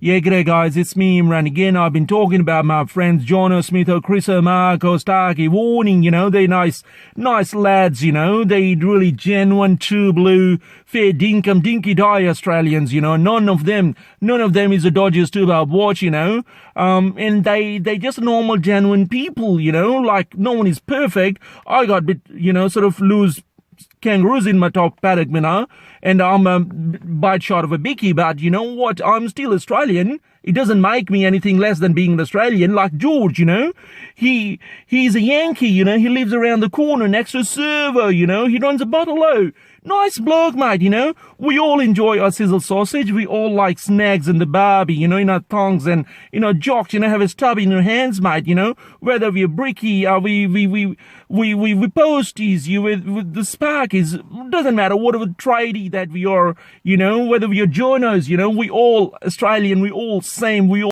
Yeah, g'day guys, it's me, Imran again. I've been talking about my friends Jono, Smitho, Chriso, Marco, Starkey, Warning, they're nice lads, they really genuine, true blue, fair dinkum, dinky die Australians, none of them is a Dodgers 2-bar watch, and they just normal, genuine people, like no one is perfect. I got bit, sort of loose kangaroos in my top paddock, and I'm a bite shot of a bicky, but you know what? I'm still Australian. It doesn't make me anything less than being an Australian, like George, He's a Yankee, he lives around the corner next to a server, he runs a bottle-o. Nice bloke, mate, We all enjoy our sizzle sausage. We all like snags and the barbie, in our tongues and, jocks, have a stub in our hands, mate, Whether we're bricky, we posties, with the sparkies, doesn't matter whatever tradie that we are, whether we are journos, we all Australian, we all same, we all